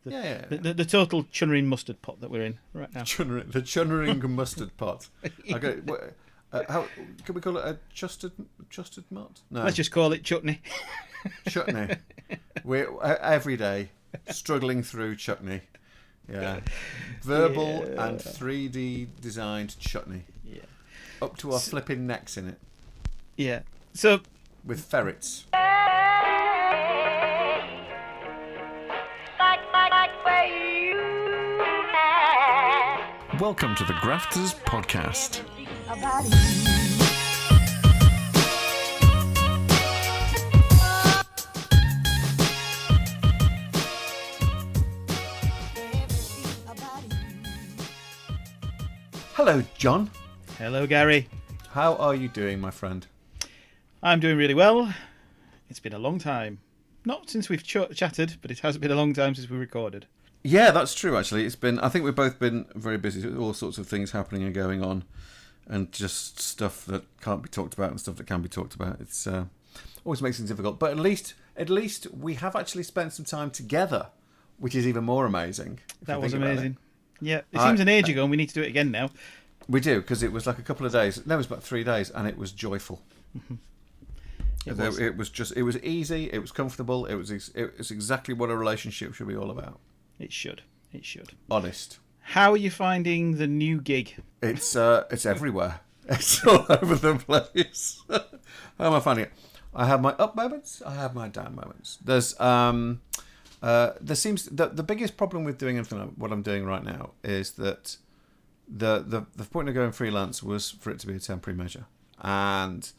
The total Chunnering mustard pot that we're in right now. The Chunnering mustard pot. Okay, how can we call it? A chustard mott? No, Let's just call it chutney. Chutney. We're every day struggling through chutney. Yeah, verbal and 3D designed chutney. Yeah, up to our flipping necks in it. Yeah. So with ferrets. Welcome to the Graphters podcast. Hello, John. Hello, Gary. How are you doing, my friend? I'm doing really well. It's been a long time. Not since we've chatted, but it has been a long time since we recorded. Yeah, that's true, actually. It's been. I think we've both been very busy with all sorts of things happening and going on, and just stuff that can't be talked about and stuff that can be talked about. It's always makes things difficult. But at least we have actually spent some time together, which is even more amazing. That was amazing. Yeah, it seems an age ago, and we need to do it again now. We do, because it was like a couple of days. No, it was about 3 days, and it was joyful. Mm-hmm. It was easy. It was comfortable. It was exactly what a relationship should be all about. It should. Honest. How are you finding the new gig? It's everywhere. It's all over the place. How am I finding it? I have my up moments. I have my down moments. There seems the biggest problem with doing what I'm doing right now is that the point of going freelance was for it to be a temporary measure, and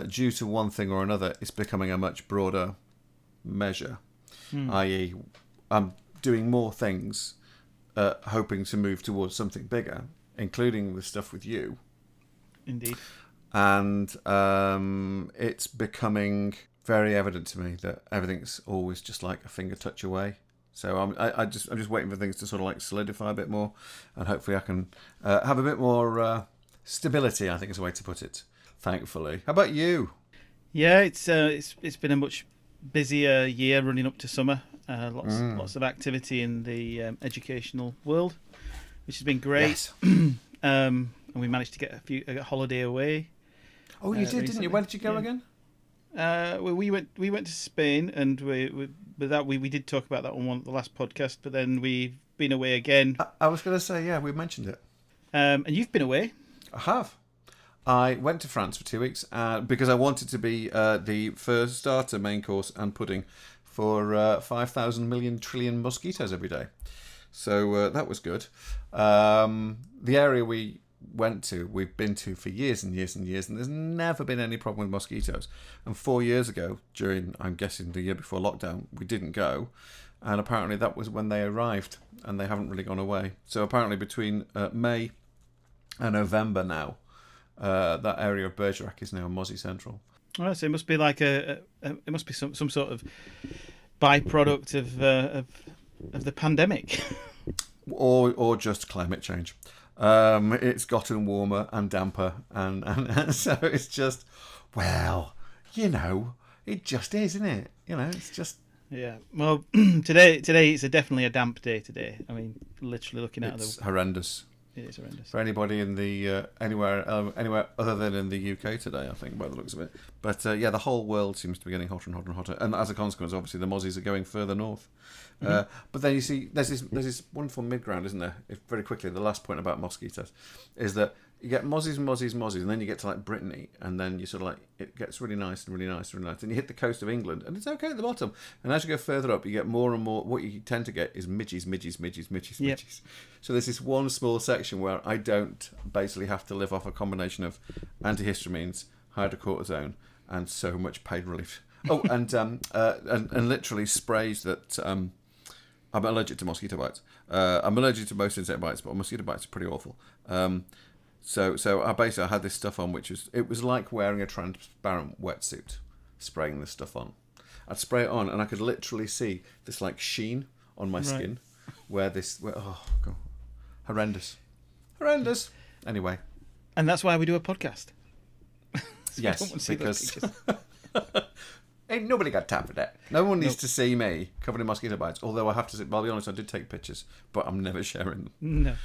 due to one thing or another, it's becoming a much broader measure. I.e., I'm doing more things, hoping to move towards something bigger, including the stuff with you. Indeed. And it's becoming very evident to me that everything's always just like a finger touch away. So I'm just waiting for things to sort of like solidify a bit more, and hopefully I can have a bit more stability, I think is a way to put it. Thankfully. How about you? Yeah, it's been a much busier year running up to summer. Lots of activity in the educational world, which has been great. Yes. And we managed to get a holiday away. Oh, you did, didn't you? Where did you go again? Well, we went to Spain, and we did talk about that on the last podcast. But then we've been away again. I was going to say, yeah, we mentioned it. And you've been away. I have. I went to France for 2 weeks because I wanted to be the first starter, main course, and pudding for 5,000 million trillion mosquitoes every day. So that was good. The area we've been to for years and years and years, and there's never been any problem with mosquitoes. And 4 years ago, during, I'm guessing, the year before lockdown, we didn't go. And apparently that was when they arrived, and they haven't really gone away. So apparently between May and November now, that area of Bergerac is now Mozzie Central. Oh, so it must be like it must be some sort of byproduct of the pandemic, or just climate change. It's gotten warmer and damper, and so it's just, well, it just is, isn't it? It's just. Yeah. Well, today it's definitely a damp day today. I mean, literally looking at it's horrendous. It is horrendous. For anybody in the anywhere other than in the UK today, I think, by the looks of it. But the whole world seems to be getting hotter and hotter and hotter. And as a consequence, obviously, the mozzies are going further north. Mm-hmm. But then you see, there's this wonderful mid-ground, isn't there? Very quickly, the last point about mosquitoes is that you get mozzies, and then you get to like Brittany, and then you sort of like, it gets really nice and really nice and really nice. And you hit the coast of England, and it's okay at the bottom. And as you go further up, you get more and more. What you tend to get is midges. Yep. So there's this one small section where I don't basically have to live off a combination of antihistamines, hydrocortisone, and so much pain relief. Oh, and literally sprays that. I'm allergic to mosquito bites. I'm allergic to most insect bites, but mosquito bites are pretty awful. So I had this stuff on, which was like wearing a transparent wetsuit, spraying this stuff on. I'd spray it on, and I could literally see this like sheen on my skin, oh god, horrendous. Anyway, and that's why we do a podcast. Yes, because Ain't nobody got time for that. No one needs to see me covered in mosquito bites. Although I have to say, I'll be honest, I did take pictures, but I'm never sharing them.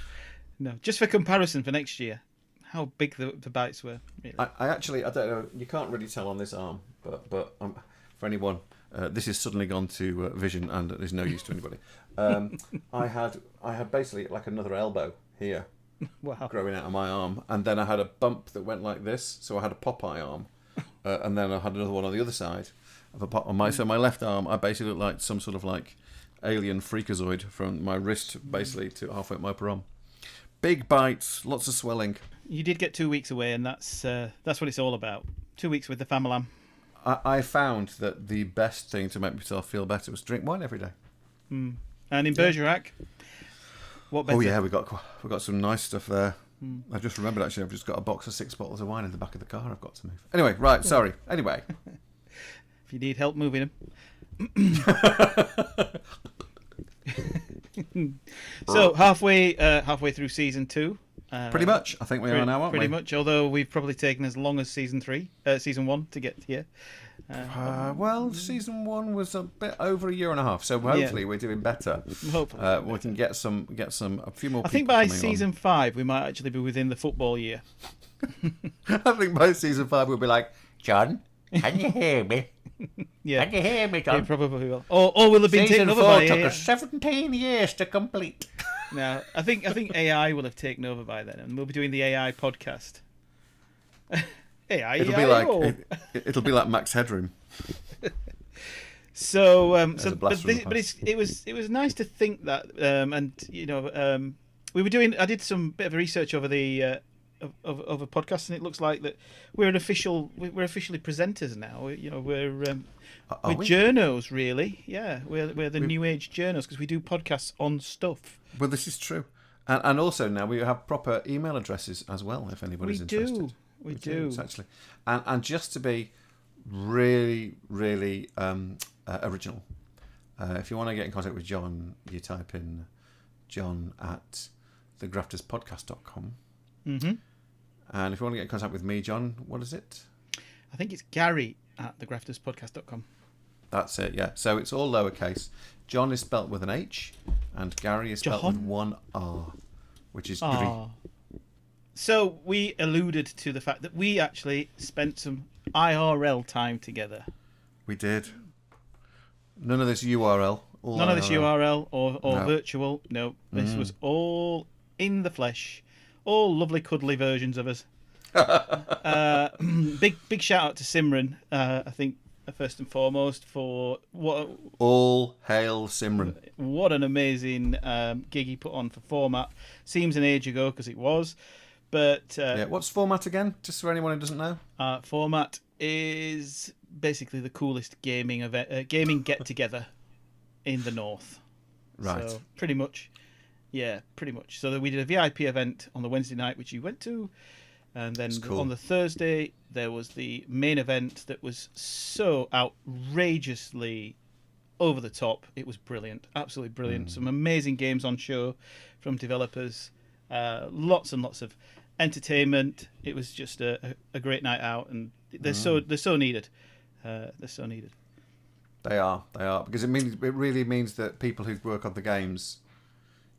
No. Just for comparison for next year, how big the bites were. Really. I actually, I don't know. You can't really tell on this arm, but for anyone, this has suddenly gone to vision and is no use to anybody. I had basically like another elbow here, growing out of my arm, and then I had a bump that went like this. So I had a Popeye arm, and then I had another one on the other side of a Popeye. So my left arm, I basically looked like some sort of like alien freakazoid from my wrist basically to halfway up my upper arm. Big bites, lots of swelling. You did get 2 weeks away, and that's what it's all about. 2 weeks with the family. I found that the best thing to make myself feel better was drink wine every day. And in Bergerac, what better? Oh yeah, we got some nice stuff there. I just remembered actually, I've just got a box of 6 bottles of wine in the back of the car. I've got to move. Anyway, right. Sorry. Anyway, if you need help moving them. So halfway through season 2. Pretty much. I think we are now, aren't we? Pretty much. Although we've probably taken as long as season 1 to get here. Well, season 1 was a bit over a year and a half, so hopefully we're doing better. Hopefully, we can get a few more. I think by season 5 we might actually be within the football year. I think by season 5 we'll be like, John, can you hear me? Yeah. Can you hear me, John? Yeah, probably will. Or we'll have been taken over by season 4 took us 17 years to complete. No, I think AI will have taken over by then, and we'll be doing the AI podcast. AI. It'll be like Max Headroom. It was nice to think that, and we were doing. I did some bit of research over the of a podcast, and it looks like that we're officially presenters now. We're journos, really. Yeah, we're the new age journos because we do podcasts on stuff. Well, this is true, and also now we have proper email addresses as well. If anybody's interested, we do actually, and just to be really, really original, if you want to get in contact with John, you type in John at thegrafterspodcast.com. Mm-hmm. And if you want to get in contact with me, John, what is it? I think it's Gary at thegrafterspodcast.com. That's it, yeah. So it's all lowercase. John is spelt with an H, and Gary is spelt with one R, which is Gary. So we alluded to the fact that we actually spent some IRL time together. We did. None of this URL. None of this URL or no. Virtual. No, this was all in the flesh. All lovely, cuddly versions of us. Big shout out to Simran. I think first and foremost for what. All hail Simran! What an amazing gig he put on for Format. Seems an age ago because it was, but what's Format again? Just for anyone who doesn't know. Format is basically the coolest gaming get together in the north. Right. So pretty much. Yeah, pretty much. So we did a VIP event on the Wednesday night, which you went to, and then on the Thursday there was the main event that was so outrageously over the top. It was brilliant, absolutely brilliant. Some amazing games on show from developers, lots and lots of entertainment. It was just a great night out, and they're so needed. They're so needed. They are because it really means that people who work on the games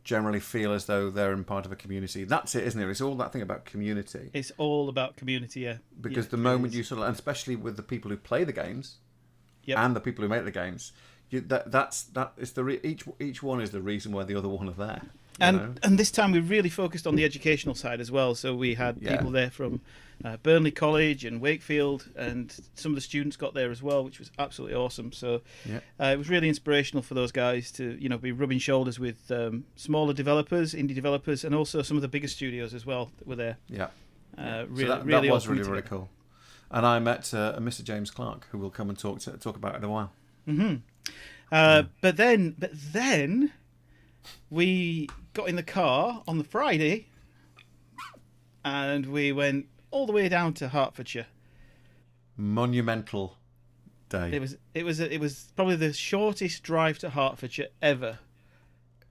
generally feel as though they're in part of a community. That's it, isn't it? It's all that thing about community. It's all about community, yeah. Because the moment you sort of, and especially with the people who play the games, and the people who make the games, each one is the reason why the other one are there. And this time we really focused on the educational side as well. So we had people there from Burnley College and Wakefield, and some of the students got there as well, which was absolutely awesome. So it was really inspirational for those guys to be rubbing shoulders with smaller developers, indie developers, and also some of the bigger studios as well that were there. Yeah, really, so that was really cool. And I met Mr. James Clark, who will come and talk about it in a while. Mm-hmm. But then we got in the car on the Friday and we went all the way down to Hertfordshire. Monumental day. It was probably the shortest drive to Hertfordshire ever.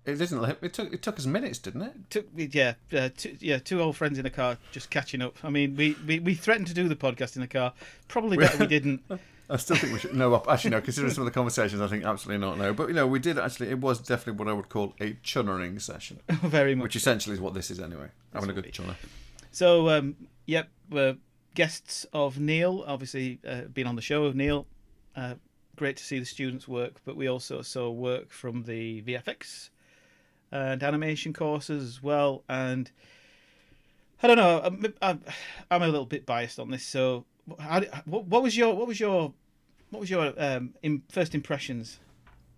It took us minutes, didn't it? Two old friends in a car just catching up. I mean, we threatened to do the podcast in the car. Probably better we didn't. I still think we should. No, actually, no. Considering some of the conversations, I think absolutely not. No, but we did actually. It was definitely what I would call a chunnering session. Very much. Which essentially is what this is anyway. Having a good chunner. So, we're guests of Neil. Obviously, been on the show of Neil. Great to see the students' work, but we also saw work from the VFX and animation courses as well. And I don't know. I'm a little bit biased on this. So, what was your first impressions?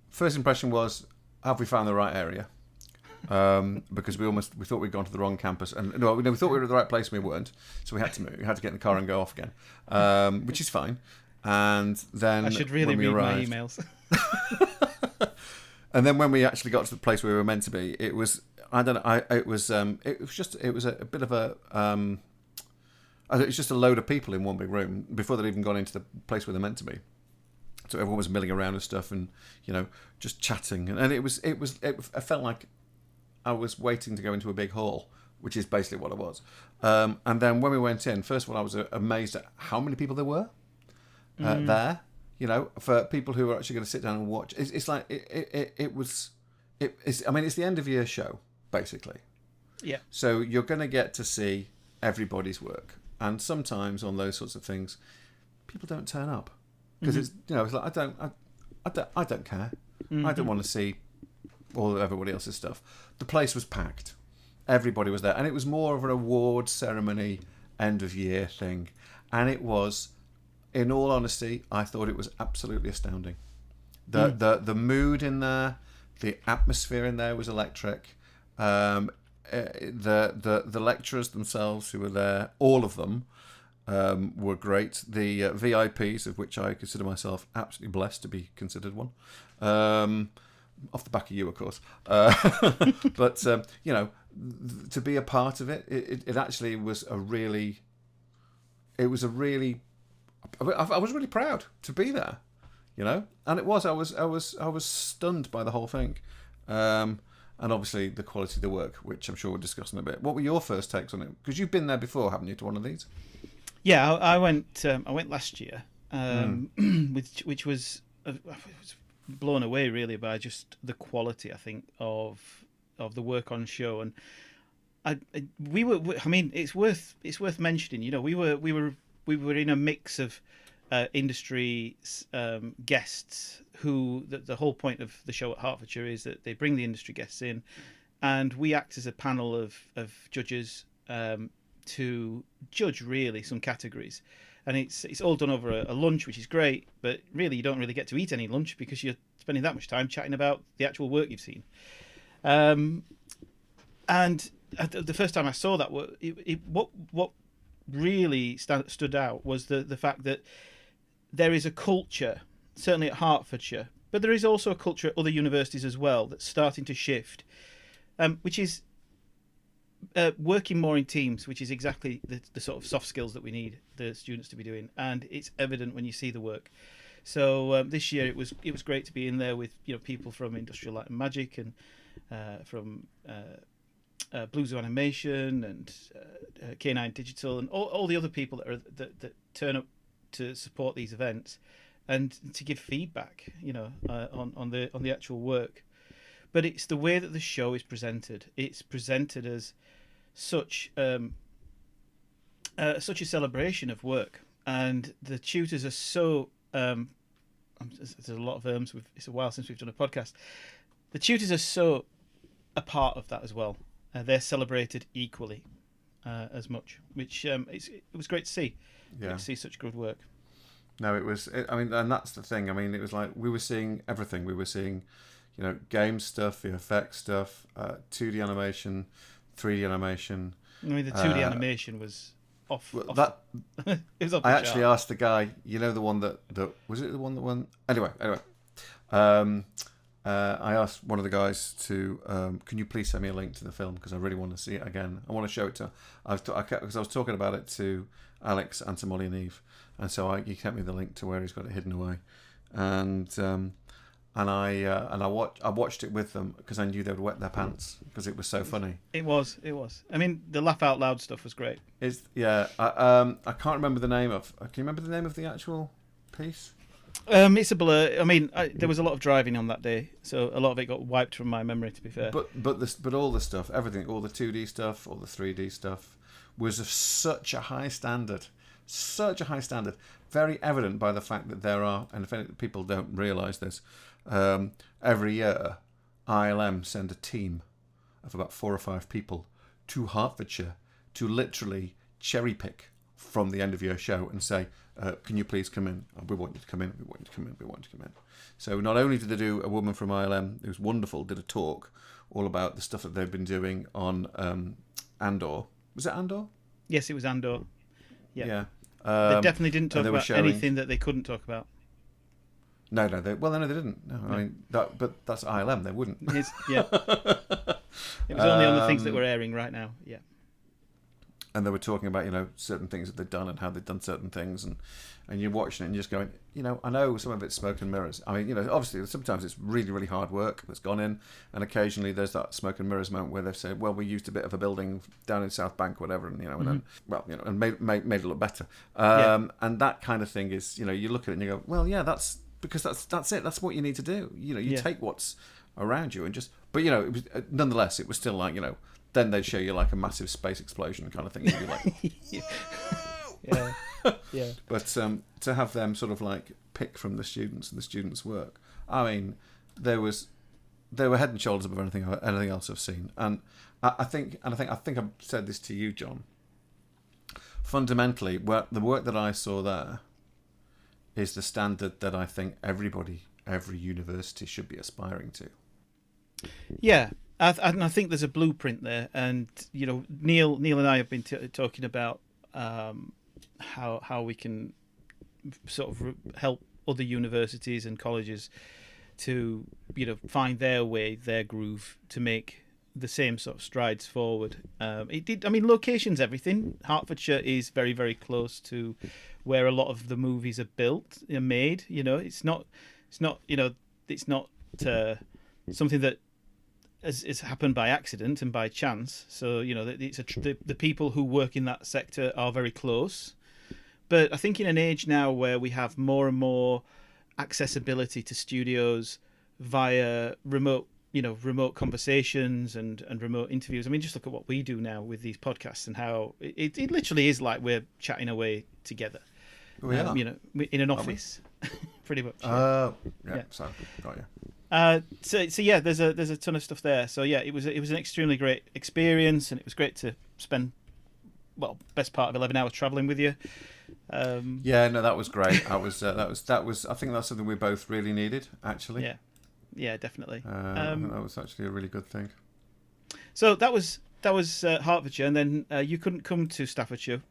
First impression was, have we found the right area? Because we thought we'd gone to the wrong campus, and we thought we were at the right place, and we weren't. So we had to move. We had to get in the car and go off again, which is fine. And then I should really read my emails. And then when we actually got to the place where we were meant to be, it was a bit of a it was just a load of people in one big room before they'd even gone into the place where they're meant to be. So everyone was milling around and stuff, and just chatting, and it felt like I was waiting to go into a big hall, which is basically what it was. And then when we went in, first of all, I was amazed at how many people there were there. For people who are actually going to sit down and watch. It's like it's the end of year show basically. Yeah. So you're going to get to see everybody's work, and sometimes on those sorts of things, people don't turn up because it's like I don't care. I don't want to see all of everybody else's stuff. The place was packed. Everybody was there, and it was more of an award ceremony, end of year thing, and it was. In all honesty, I thought it was absolutely astounding. The mood in there, the atmosphere in there was electric. The lecturers themselves who were there, all of them, were great. The VIPs, of which I consider myself absolutely blessed to be considered one, off the back of you, of course. But to be a part of it, it actually was a really. It was a really. I was really proud to be there, and it was. I was stunned by the whole thing, and obviously the quality of the work, which I'm sure we'll discuss in a bit. What were your first takes on it? Because you've been there before, haven't you, to one of these? Yeah, I went. I went last year, which was I was blown away really by just the quality. I think of the work on show, and we were. I mean, it's worth mentioning. We were in a mix of industry guests who the whole point of the show at Hertfordshire is that they bring the industry guests in, and we act as a panel of judges to judge really some categories, and it's all done over a lunch, which is great, but really you don't really get to eat any lunch because you're spending that much time chatting about the actual work you've seen. And the first time I saw that, what really stood out was the fact that there is a culture, certainly at Hertfordshire, but there is also a culture at other universities as well that's starting to shift, which is working more in teams, which is exactly the sort of soft skills that we need the students to be doing, and it's evident when you see the work. So this year it was great to be in there with people from Industrial Light and Magic and from Blue Zoo Animation and K9 Digital and all the other people that turn up to support these events and to give feedback, on the actual work. But it's the way that the show is presented. It's presented as such a celebration of work, and the tutors are so. There's a lot of it's a while since we've done a podcast. The tutors are so a part of that as well. They're celebrated equally as much, which it was great to see. Yeah. Great to see such good work. No, it was. And that's the thing. I mean, it was like we were seeing everything. We were seeing, game stuff, VFX stuff, 2D animation, 3D animation. I mean, the 2D animation was off. It was off the I actually asked the guy. The one that was it the one that won? Anyway. I asked one of the guys to, can you please send me a link to the film because I really want to see it again. I want to show it to. Because I was talking about it to Alex and to Molly and Eve, and so he sent me the link to where he's got it hidden away, and I watched it with them because I knew they would wet their pants because it was so funny. It was. I mean, the laugh out loud stuff was great. I can't remember the name of. Can you remember the name of the actual piece? It's a blur. I mean, there was a lot of driving on that day, so a lot of it got wiped from my memory. To be fair, but all the stuff, everything, all the 2D stuff, all the 3D stuff, was of such a high standard, very evident by the fact that there are, and if people don't realise this, every year ILM send a team of about 4 or 5 people to Hertfordshire to literally cherry pick from the end of your show and say, can you please come in? We want you to come in. We want you to come in. We want you to come in. So not only did they do, a woman from ILM, who was wonderful, did a talk all about the stuff that they've been doing on Andor. Was it Andor? Yes, it was Andor. Yeah. They definitely didn't talk about anything that they couldn't talk about. No, they didn't. No, I mean, but that's ILM. They wouldn't. Yeah. It was only on the things that we're airing right now. Yeah. And they were talking about, certain things that they'd done and how they'd done certain things, and you're watching it and you're just going, I know some of it's smoke and mirrors. I mean, obviously sometimes it's really, really hard work that's gone in, and occasionally there's that smoke and mirrors moment where they've said, well, we used a bit of a building down in South Bank, whatever, and and then, and made it look better. And that kind of thing is, you look at it and you go, well, yeah, that's because that's it. That's what you need to do. You take what's around you and just, but it was nonetheless, it was still like, then they'd show you like a massive space explosion kind of thing. And you'd be like, yeah. But to have them sort of like pick from the students and the students' work, I mean, they were head and shoulders above anything else I've seen. And I think I've said this to you, John. Fundamentally, the work that I saw there is the standard that I think every university should be aspiring to. Yeah. I think there's a blueprint there, and Neil and I have been talking about how we can sort of help other universities and colleges to find their way, their groove, to make the same sort of strides forward. Location's everything. Hertfordshire is very, very close to where a lot of the movies are built, are made. It's not something that has happened by accident and by chance. So the people who work in that sector are very close. But I think in an age now where we have more and more accessibility to studios via remote conversations and remote interviews. I mean, just look at what we do now with these podcasts and how it literally is like we're chatting away together. We are. In an office, pretty much. Yeah. So got you. So yeah, there's a ton of stuff there. So yeah, it was an extremely great experience, and it was great to spend best part of 11 hours traveling with you. That was great. That was I think that's something we both really needed, actually. Yeah, definitely. I think that was actually a really good thing. So that was Hertfordshire, and then you couldn't come to Staffordshire.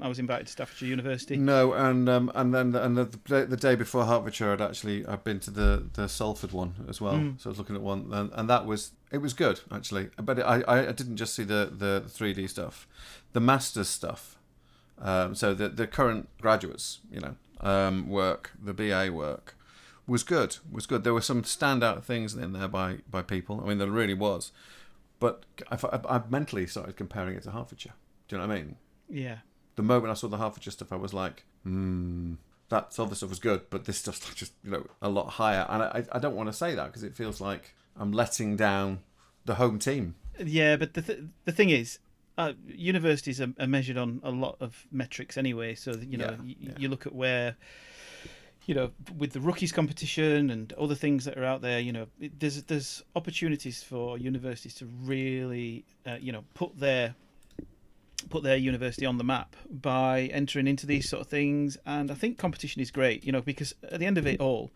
I was invited to Staffordshire University. No, and then the day before Hertfordshire, I'd been to the Salford one as well. So I was looking at one, and it was good actually. But I didn't just see the 3D stuff, the masters stuff. So the current graduates, work, the BA work was good. There were some standout things in there by people. I mean, there really was. But I mentally started comparing it to Hertfordshire. Do you know what I mean? Yeah. The moment I saw the Hertfordshire stuff, I was like, that other stuff was good, but this stuff's just, a lot higher. And I don't want to say that because it feels like I'm letting down the home team. Yeah, but the thing is, universities are measured on a lot of metrics anyway. So, you look at where... with the rookies competition and other things that are out there, there's opportunities for universities to really, put their university on the map by entering into these sort of things. And I think competition is great, because at the end of it all,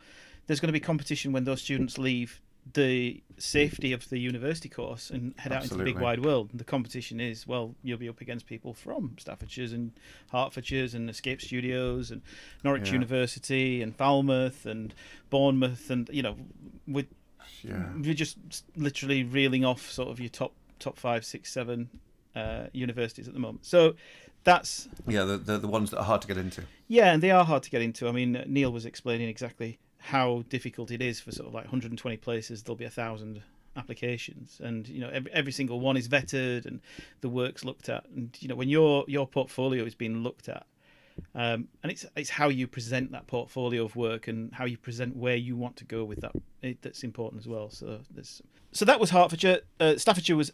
there's going to be competition when those students leave the safety of the university course and head out into the big wide world. And the competition is, you'll be up against people from Staffordshire's and Hertfordshire's and Escape Studios and Norwich University and Falmouth and Bournemouth, and we're just literally reeling off sort of your top 5, 6, 7 universities at the moment. So that's the ones that are hard to get into. Yeah, and they are hard to get into. I mean, Neil was explaining exactly how difficult it is for sort of like 120 places. There'll be 1,000 applications, and every single one is vetted and the work's looked at. And when your portfolio is being looked at, And it's how you present that portfolio of work and how you present where you want to go with that. That's important as well. So that was Hertfordshire. Staffordshire was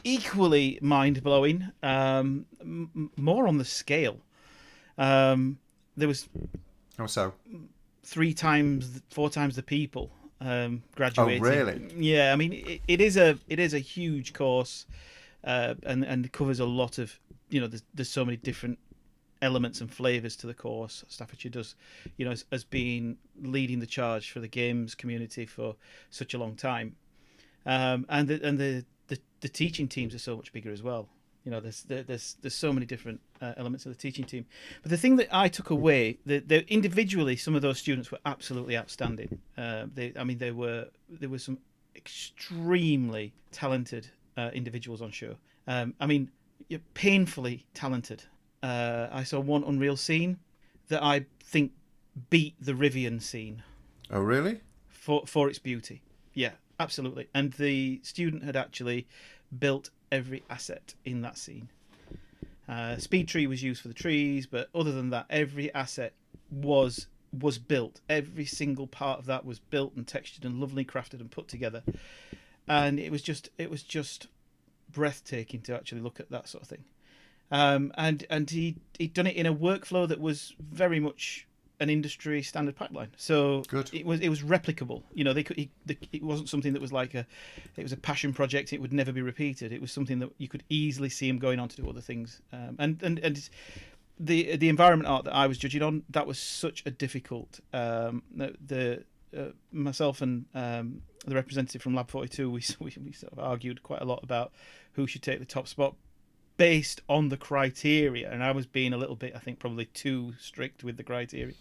equally mind blowing. More on the scale. There was How so? 4 times the people graduating. Oh, really? Yeah, I mean it is a huge course, and covers a lot of, there's so many different elements and flavours to the course. Staffordshire does, has been leading the charge for the games community for such a long time, and the teaching teams are so much bigger as well. There's so many different elements of the teaching team. But the thing that I took away, individually, some of those students were absolutely outstanding. There were some extremely talented individuals on show. Painfully talented. I saw one Unreal scene that I think beat the Rivian scene. Oh, really? For its beauty. Yeah, absolutely. And the student had actually built every asset in that scene. Speed tree was used for the trees, but other than that, every asset was built. Every single part of that was built and textured and lovely crafted and put together. And it was just breathtaking to actually look at that sort of thing. And he'd done it in a workflow that was very much an industry standard pipeline. So good. It was replicable. It wasn't something that was it was a passion project. It would never be repeated. It was something that you could easily see him going on to do other things. And the environment art that I was judging on, that was such a difficult. Myself and the representative from Lab 42, we sort of argued quite a lot about who should take the top spot, based on the criteria, and I was being a little bit, I think, probably too strict with the criteria.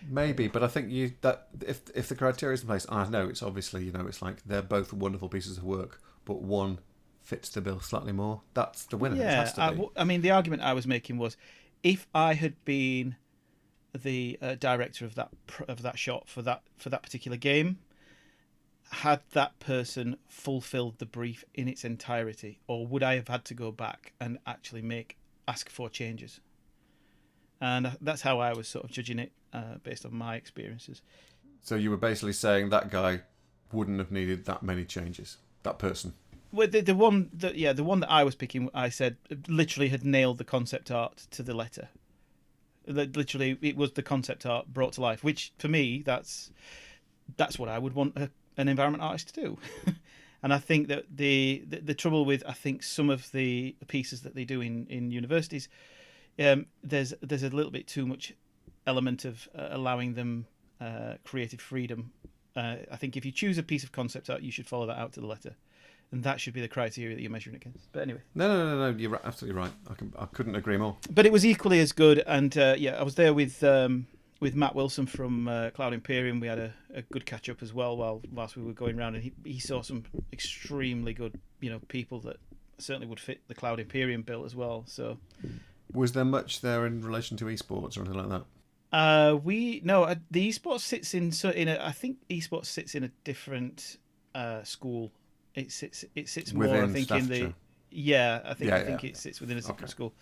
Maybe, but I think that if the criteria is in place, I know it's obviously, it's like they're both wonderful pieces of work, but one fits the bill slightly more. That's the winner. Yeah, it has to be. The argument I was making was, if I had been the director of that shot for that particular game, had that person fulfilled the brief in its entirety, or would I have had to go back and actually ask for changes? And that's how I was sort of judging it, based on my experiences. So you were basically saying that guy wouldn't have needed that many changes, that person. Well, the one that I was picking, I said literally had nailed the concept art to the letter. Literally, it was the concept art brought to life, which for me, that's what I would want an environment artist to do. And I think that the trouble with, I think, some of the pieces that they do in universities, there's a little bit too much element of allowing them creative freedom. I think if you choose a piece of concept art, you should follow that out to the letter, and that should be the criteria that you're measuring against. But anyway, no, you're absolutely right. I couldn't agree more. But it was equally as good, and I was there with Matt Wilson from Cloud Imperium. We had a good catch up as well whilst we were going around, and he saw some extremely good people that certainly would fit the Cloud Imperium bill as well. So, was there much there in relation to esports or anything like that? The esports sits I think esports sits in a different school. It sits more, within I think, in the I think it sits within a separate school.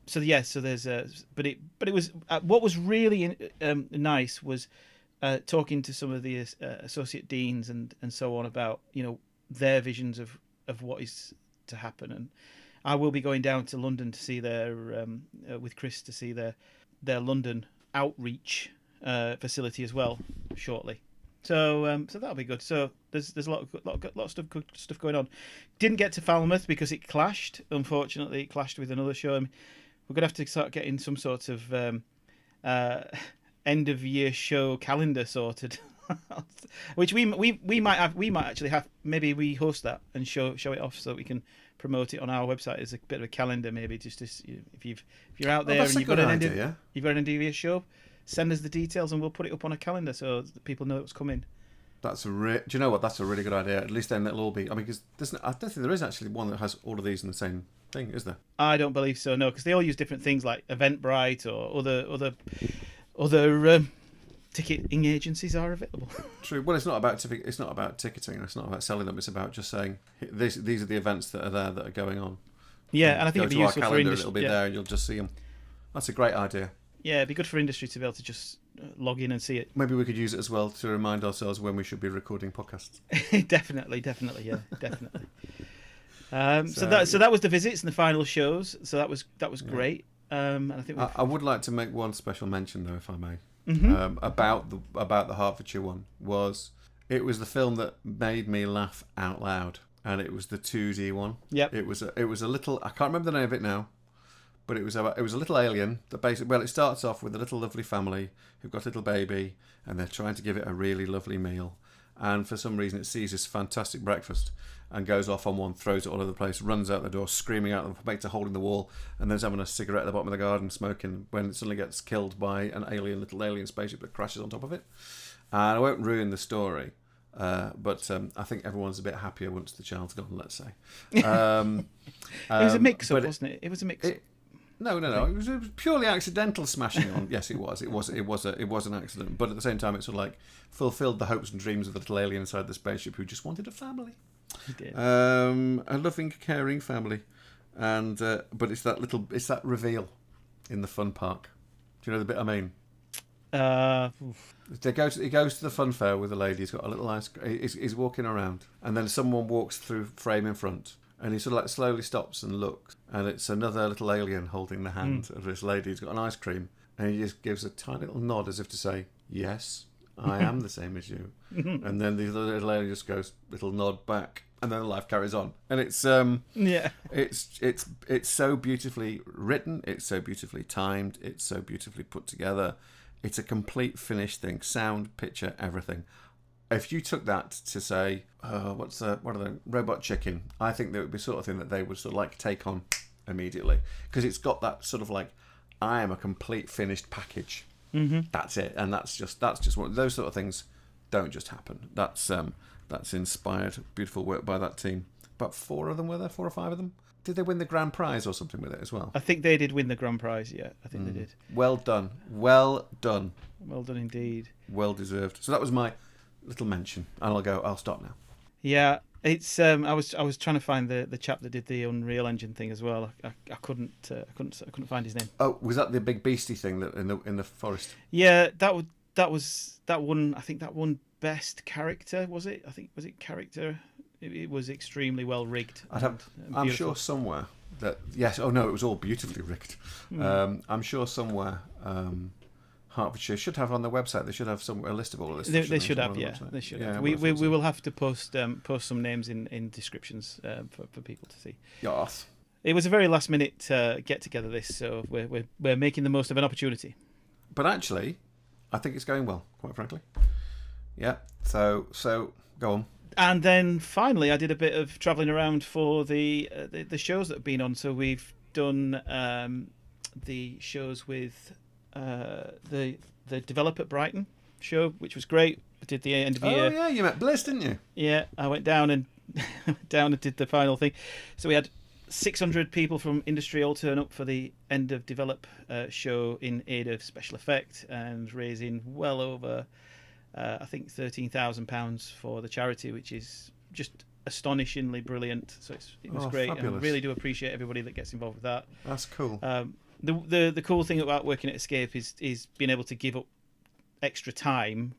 So there's but it was what was really nice was talking to some of the associate deans and so on about their visions of what is to happen. And I will be going down to London to see their with Chris to see their London outreach facility as well shortly. So that'll be good. So there's a lot of good stuff going on. Didn't get to Falmouth because it clashed. Unfortunately, it clashed with another show. We're gonna have to start getting some sort of end of year show calendar sorted, which we might actually have. Maybe we host that and show it off so that we can promote it on our website as a bit of a calendar. Maybe just if you're out there and you've got an end of year show, send us the details and we'll put it up on a calendar so that people know it's coming. Do you know what? That's a really good idea. At least then it'll all be. Because I don't think there is actually one that has all of these in the same thing, is there? I don't believe so. No, because they all use different things like Eventbrite or other ticketing agencies are available. True. Well, it's not about ticketing. It's not about selling them. It's about just saying these are the events that are there that are going on. Yeah, and I think it'd be useful for industry. It'll be there, and you'll just see them. That's a great idea. Yeah, it'd be good for industry to be able to just log in and see it. Maybe we could use it as well to remind ourselves when we should be recording podcasts. Definitely, yeah, definitely. So that was the visits and the final shows. So that was great. And I think I would like to make one special mention, though, if I may, about the Hertfordshire one. It was the film that made me laugh out loud, and it was the 2D one. Yep. It was a little. I can't remember the name of it now, but it was a little alien that basically. Well, it starts off with a little lovely family who've got a little baby, and they're trying to give it a really lovely meal, and for some reason it sees this fantastic breakfast and goes off on one, throws it all over the place, runs out the door, screaming out, makes a hole in the wall, and then's having a cigarette at the bottom of the garden, smoking, when it suddenly gets killed by an little alien spaceship that crashes on top of it. And I won't ruin the story, but I think everyone's a bit happier once the child's gone, let's say. It was a mix-up, wasn't it? It was a mix-up. No. It was purely accidental smashing on. Yes, it was. It was an accident. But at the same time, it sort of like fulfilled the hopes and dreams of the little alien inside the spaceship who just wanted a family. He did. A loving, caring family, and but it's that reveal in the fun park. Do you know the bit I mean? He goes to the fun fair with a lady. He's got a little ice. He's walking around, and then someone walks through frame in front, and he sort of like slowly stops and looks, and it's another little alien holding the hand of this lady who's got an ice cream, and he just gives a tiny little nod as if to say, "Yes, I am the same as you." And then the little alien just goes, little nod back, and then life carries on. And it's it's so beautifully written, it's so beautifully timed, it's so beautifully put together. It's a complete finished thing, sound, picture, everything. If you took that to say, what are the Robot Chicken? I think that would be the sort of thing that they would sort of like take on immediately, because it's got that sort of like, I am a complete finished package. Mm-hmm. That's it, and that's just one. Those sort of things don't just happen. That's inspired, beautiful work by that team. About 4 of them were there, 4 or 5 of them. Did they win the grand prize or something with it as well? I think they did win the grand prize. Yeah, I think they did. Well done, Indeed. Well deserved. So that was my little mention, and I'll stop now. Yeah, it's I was trying to find the chap that did the Unreal Engine thing as well. I couldn't find his name. Oh, was that the big beastie thing that in the forest? Yeah, that one. I think that won best character. Was it character? It was extremely well rigged. I'm sure somewhere that yes. Oh no, it was all beautifully rigged. I'm sure somewhere. Hertfordshire should have on their website. They should have a list of all of this. They should have, yeah. They should have. We will have to post some names in descriptions for people to see. Yes. It was a very last minute get together. This, so we're making the most of an opportunity. But actually, I think it's going well. Quite frankly. Yeah. So go on. And then finally, I did a bit of travelling around for the shows that have been on. So we've done the shows with. The Develop at Brighton show, which was great. I did the end of the year. Oh yeah, you met Bliss, didn't you? Yeah, I went down and did the final thing. So we had 600 people from industry all turn up for the end of Develop show in aid of special effect and raising well over I think £13,000 for the charity, which is just astonishingly brilliant. So it was great. Fabulous. And I really do appreciate everybody that gets involved with that. That's cool. The cool thing about working at Escape is being able to give up extra time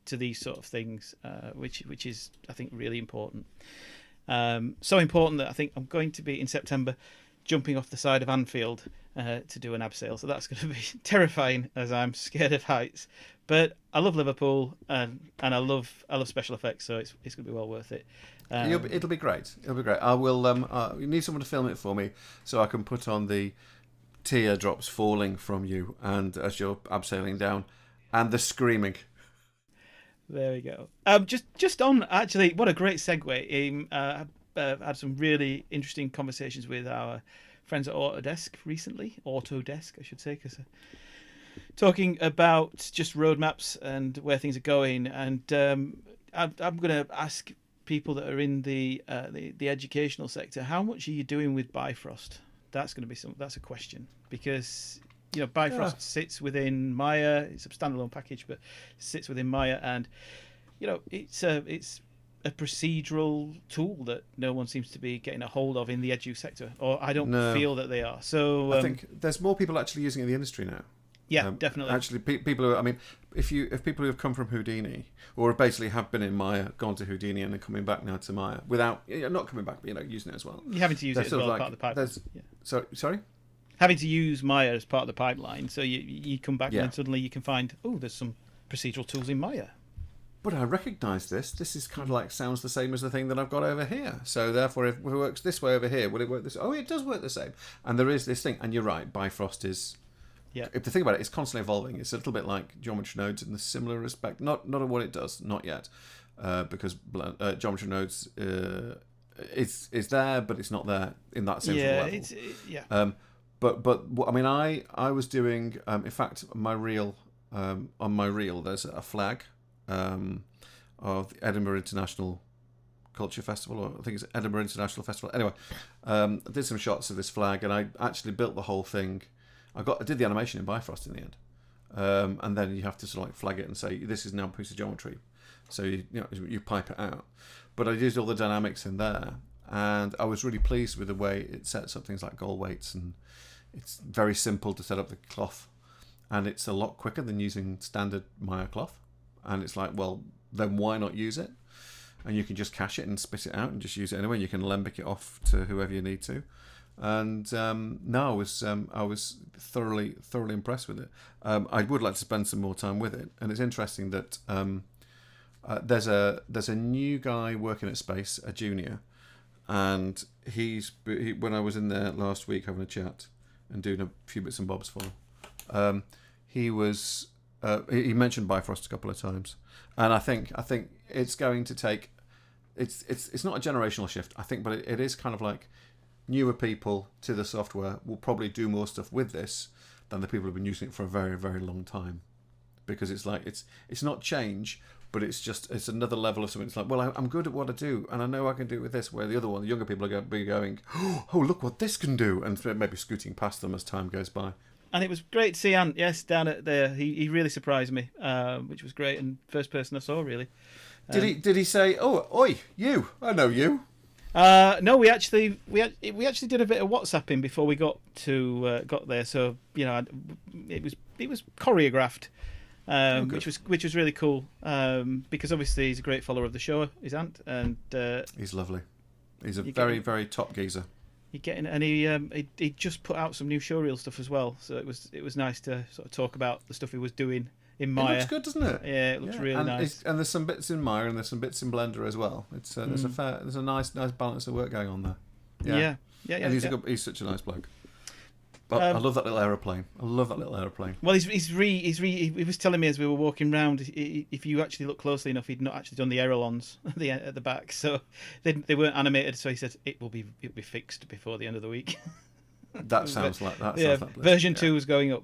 to these sort of things, which is I think really important. So important that I think I'm going to be in September jumping off the side of Anfield to do an abseil. So that's going to be terrifying as I'm scared of heights. But I love Liverpool and I love special effects, so it's going to be well worth it. It'll be great. It'll be great. I will. You need someone to film it for me so I can put on the teardrops falling from you and as you're abseiling down and the screaming. There we go. Just on actually, what a great segue. I've had some really interesting conversations with our friends at Autodesk recently. Autodesk, I should say, because talking about just roadmaps and where things are going. And I'm going to ask people that are in the educational sector, how much are you doing with Bifrost? That's going to be that's a question, because Bifrost sits within Maya. It's a standalone package, but sits within Maya, and it's a procedural tool that no one seems to be getting a hold of in the edu sector, or I don't feel that they are. So I think there's more people actually using it in the industry now. Yeah, definitely. Actually, people who, I mean, if people who have come from Houdini or basically have been in Maya, gone to Houdini, and then coming back now to Maya without, not coming back, but using it as well. You're having to use it as well, part of the pipeline. Yeah. Sorry. Having to use Maya as part of the pipeline, so you come back and then suddenly you can find, there's some procedural tools in Maya. But I recognise this. This is kind of like sounds the same as the thing that I've got over here. So therefore, if it works this way over here, will it work this? Oh, it does work the same. And there is this thing. And you're right. Bifrost is. Yeah. If you think about it, it's constantly evolving. It's a little bit like geometry nodes in a similar respect. Not in what it does, not yet, because geometry nodes is there, but it's not there in that same level. But I mean, I was doing. In fact, my reel on my reel, there's a flag. Of the Edinburgh International Culture Festival, or I think it's Edinburgh International Festival. Anyway, I did some shots of this flag, and I actually built the whole thing. I did the animation in Bifrost in the end, and then you have to sort of like flag it and say this is now a piece of geometry, so you pipe it out. But I used all the dynamics in there, and I was really pleased with the way it sets up things like goal weights, and it's very simple to set up the cloth, and it's a lot quicker than using standard Maya cloth. And it's like, well, then why not use it? And you can just cache it and spit it out and just use it anyway. You can lembic it off to whoever you need to. And no, I was thoroughly impressed with it. I would like to spend some more time with it. And it's interesting that there's a new guy working at Space, a junior, and when I was in there last week having a chat and doing a few bits and bobs for him, he was. He mentioned Bifrost a couple of times, and I think it's going to take. It's not a generational shift, I think, but it is kind of like newer people to the software will probably do more stuff with this than the people who've been using it for a very, very long time, because it's like it's not change, but it's another level of something. It's like, well, I'm good at what I do, and I know I can do it with this. Where the younger people are going to be going, oh, look what this can do, and maybe scooting past them as time goes by. And it was great to see Ant, down at there. He really surprised me, which was great, and first person I saw, really. Did he say, "Oh, oi, you? I know you"? No, we actually did a bit of WhatsApping before we got there. So it was choreographed, which was really cool. Because obviously he's a great follower of the show, is Ant, and he's lovely. He's a very, very top geezer. And he just put out some new showreel stuff as well, so it was nice to sort of talk about the stuff he was doing in Maya. It looks good, doesn't it? Yeah, it looks really nice. And there's some bits in Maya and there's some bits in Blender as well. It's there's a nice balance of work going on there. Yeah. And he's such a nice bloke. But I love that little aeroplane. Well, he was telling me as we were walking round, if you actually look closely enough, he'd not actually done the ailerons at the back, so they weren't animated. So he said it'll be fixed before the end of the week. That sounds like that. Yeah, version 2 was going up.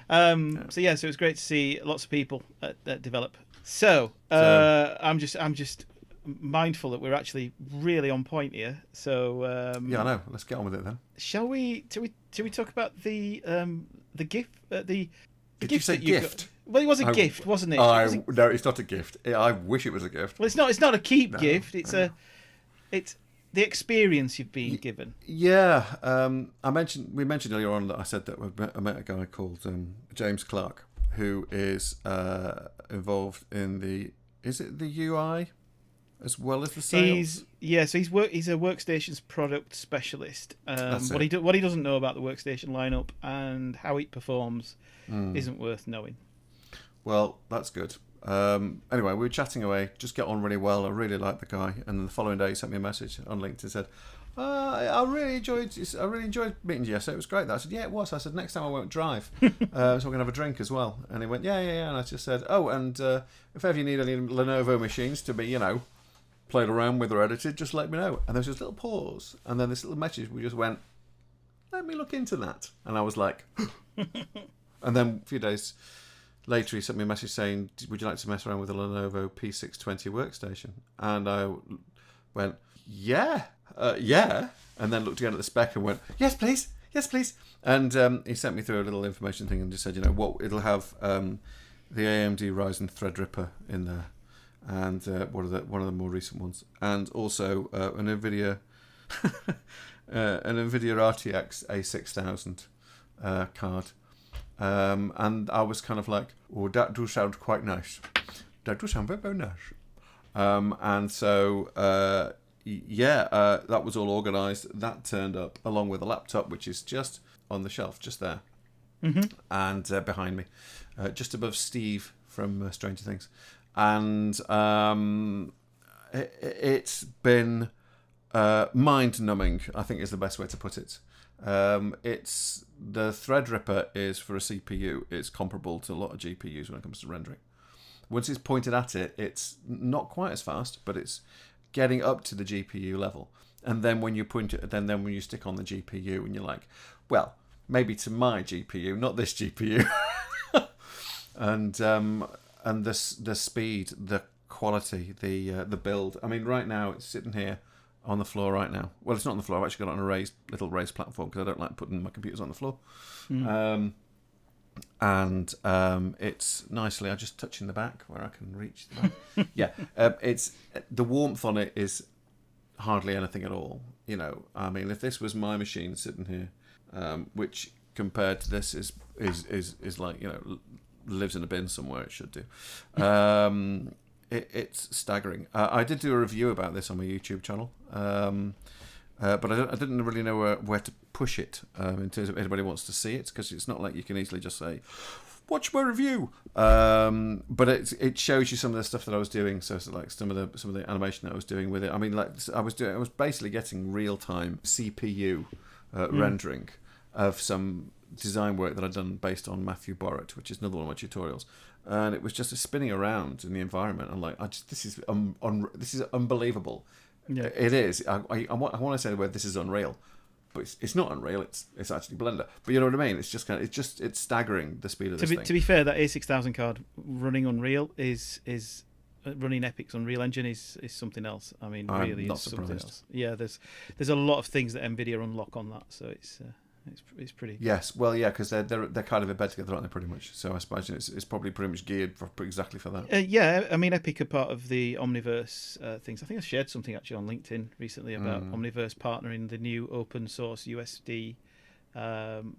So it was great to see lots of people develop. So I'm just mindful that we're actually really on point here. So I know. Let's get on with it then. Shall we? Shall we talk about the gift? Did you say gift? Well, it was a gift, wasn't it? No, it's not a gift. I wish it was a gift. Well, it's not. It's not a keep gift. It's it's the experience you've been given. Yeah. We mentioned earlier on that I said that I met a guy called James Clark, who is involved in the UI as well as the sales. He's a workstations product specialist. What he doesn't know about the workstation lineup and how it performs isn't worth knowing. Well, that's good. Anyway, we were chatting away, just get on really well. I really liked the guy, and then the following day he sent me a message on LinkedIn and said, I really enjoyed meeting you yesterday. It was great. I said, yeah, it was. I said, next time I won't drive, so we're gonna have a drink as well. And he went, yeah. And I just said, oh, and if ever you need any Lenovo machines to be, played around with or edited, just let me know. And there was this little pause, and then this little message. We just went, let me look into that. And I was like, and then a few days later, he sent me a message saying, would you like to mess around with a Lenovo P620 workstation? And I went, yeah. And then looked again at the spec and went, yes, please. And he sent me through a little information thing and just said, it'll have the AMD Ryzen Threadripper in there, and one of the more recent ones, and also an NVIDIA RTX A6000 card. And I was kind of like, oh, that do sound quite nice. That do sound very, very nice. And so, that was all organised. That turned up along with a laptop, which is just on the shelf, just there. Mm-hmm. And behind me, just above Steve from Stranger Things. And it's been mind-numbing, I think is the best way to put it. It's the Threadripper is for a CPU. It's comparable to a lot of GPUs when it comes to rendering. Once it's pointed at it, it's not quite as fast, but it's getting up to the GPU level. And then when you point it, then when you stick on the GPU, and you're like, well, maybe to my GPU, not this GPU. and the speed, the quality, the build. I mean, right now it's sitting here on the floor right now. Well, it's not on the floor. I've actually got it on a little raised platform because I don't like putting my computers on the floor. And it's nicely. I'm just touching the back where I can reach the back. Yeah, it's the warmth on it is hardly anything at all. You know, I mean, if this was my machine sitting here, which compared to this is like, you know, lives in a bin somewhere, it should do. It's staggering. I did do a review about this on my YouTube channel, but I didn't really know where to push it in terms of anybody wants to see it, because it's not like you can easily just say, watch my review. But it shows you some of the stuff that I was doing. So it's like some of the animation that I was doing with it. I mean, like I was basically getting real time CPU rendering of some design work that I'd done based on Matthew Borrett, which is another one of my tutorials. And it was just spinning around in the environment. I'm like, this is unbelievable. Yeah. It is. I want to say the word this is unreal, but it's not unreal. It's actually Blender. But you know what I mean? It's just it's staggering the speed of this thing. To be fair, that A6000 card running Unreal is running Epic's Unreal Engine is something else. I mean, really, not it's something surprised. else. Yeah, there's a lot of things that Nvidia unlock on that, so it's pretty. Yes, well, yeah, because they're kind of in bed together, aren't they? Pretty much. So I suppose it's probably pretty much geared for exactly for that. Yeah, I mean, Epic are part of the Omniverse things. I think I shared something actually on LinkedIn recently about Omniverse partnering the new open source USD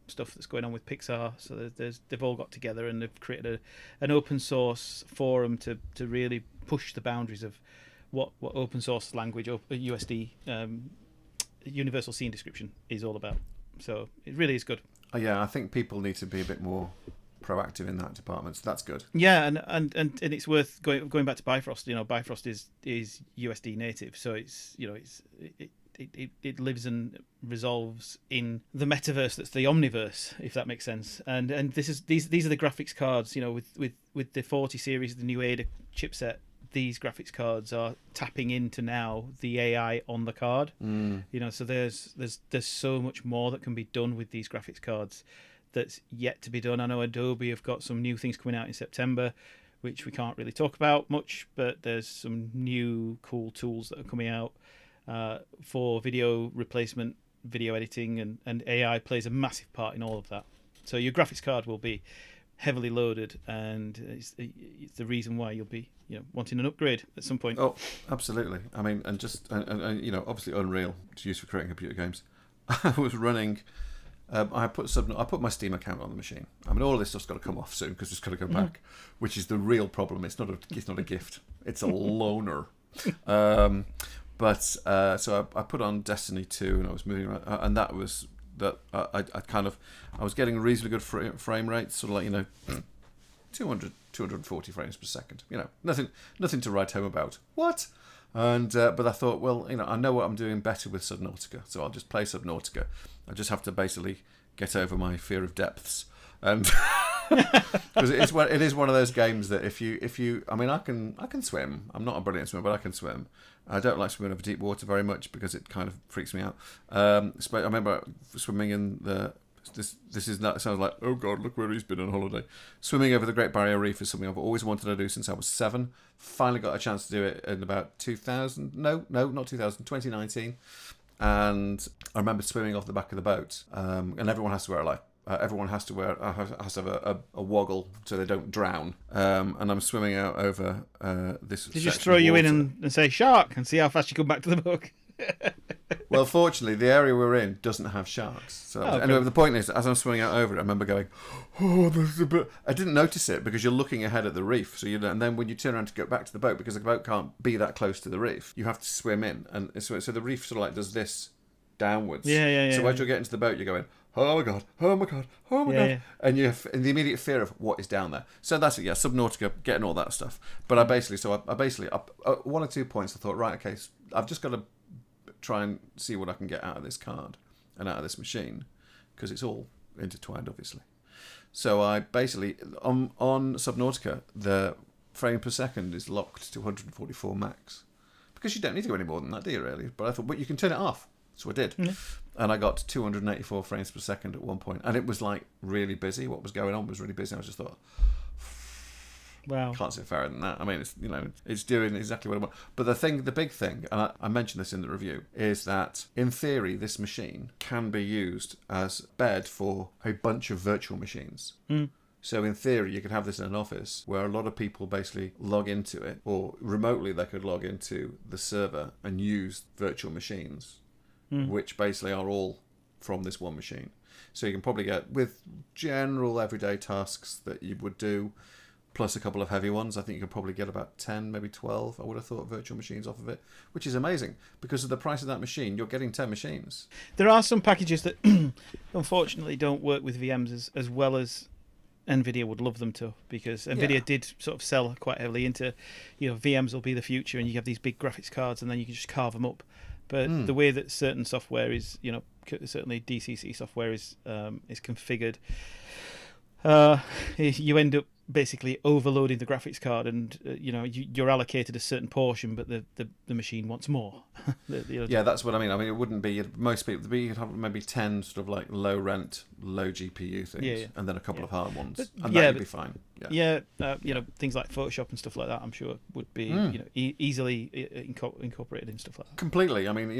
stuff that's going on with Pixar. So they've all got together and they've created an open source forum to really push the boundaries of what open source language, USD, Universal Scene Description, is all about. So it really is good. Oh, yeah, I think people need to be a bit more proactive in that department. So that's good. Yeah, and it's worth going back to Bifrost. You know, Bifrost is USD native, so it's, you know, it lives and resolves in the metaverse that's the Omniverse, if that makes sense. And these are the graphics cards. You know, with the 40 series, the new Ada chipset. These graphics cards are tapping into now the AI on the card. You know, so there's so much more that can be done with these graphics cards that's yet to be done. I know Adobe have got some new things coming out in September, which we can't really talk about much, but there's some new cool tools that are coming out for video replacement, video editing, and AI plays a massive part in all of that. So your graphics card will be heavily loaded, and it's the reason why you'll be, you know, wanting an upgrade at some point. Oh, absolutely. I mean, and you know, obviously Unreal to use for creating computer games. I was running. I put my Steam account on the machine. I mean, all of this stuff's got to come off soon because it's got to go back, which is the real problem. It's not a gift. It's a loaner. So I put on Destiny 2 and I was moving around, and that was. That I was getting a reasonably good frame rate, sort of like, you know, 240 frames per second. You know, nothing to write home about. What? And but I thought, well, you know, I know what I'm doing better with Subnautica, so I'll just play Subnautica. I just have to basically get over my fear of depths, and because it is one of those games that if you, I mean, I can swim. I'm not a brilliant swimmer, but I can swim. I don't like swimming over deep water very much because it kind of freaks me out. I remember swimming in this is not, it sounds like, oh God, look where he's been on holiday. Swimming over the Great Barrier Reef is something I've always wanted to do since I was 7. Finally got a chance to do it in about 2019. And I remember swimming off the back of the boat. And everyone has to wear a life. Everyone has to have a woggle so they don't drown. And I'm swimming out over this. Did you just throw you in and say shark and see how fast you come back to the book? Well, fortunately, the area we're in doesn't have sharks. So anyway, the point is, as I'm swimming out over it, I remember going, "Oh, there's a bit." I didn't notice it because you're looking ahead at the reef. So and then when you turn around to go back to the boat, because the boat can't be that close to the reef, you have to swim in, and so the reef sort of like does this downwards. Yeah. So as you're getting to the boat, you're going, "Oh my god, oh my god, oh my god," Yeah. and you have the immediate fear of what is down there. So that's it. Yeah, Subnautica, getting all that stuff. But I basically, one or two points. I thought, right, okay, so I've just got to try and see what I can get out of this card and out of this machine, because it's all intertwined, obviously. So I basically, on Subnautica, the frame per second is locked to 144 max, because you don't need to go any more than that, do you, really? But I thought, but you can turn it off. So I did. And I got to 284 frames per second at one point. And it was like really busy. What was going on was really busy. I just thought, wow, can't sit fairer than that. I mean, it's doing exactly what I want. But the big thing, and I mentioned this in the review, is that in theory, this machine can be used as bed for a bunch of virtual machines. So in theory, you could have this in an office where a lot of people basically log into it, or remotely they could log into the server and use virtual machines, which basically are all from this one machine. So you can probably get, with general everyday tasks that you would do, plus a couple of heavy ones, I think you could probably get about 10, maybe 12, I would have thought, virtual machines off of it, which is amazing. Because of the price of that machine, you're getting 10 machines. There are some packages that unfortunately don't work with VMs as well as NVIDIA would love them to, because NVIDIA did sort of sell quite heavily into, VMs will be the future, and you have these big graphics cards and then you can just carve them up. But the way that certain software is, certainly DCC software is configured, you end up basically overloading the graphics card, and you're allocated a certain portion, but the machine wants more. Yeah, that's what I mean. I mean, it wouldn't be most people. You'd have maybe 10 sort of like low rent, low GPU things, and then a couple of hard ones, and that would be fine. Things like Photoshop and stuff like that, I'm sure would be easily incorporated in stuff like that. Completely. I mean,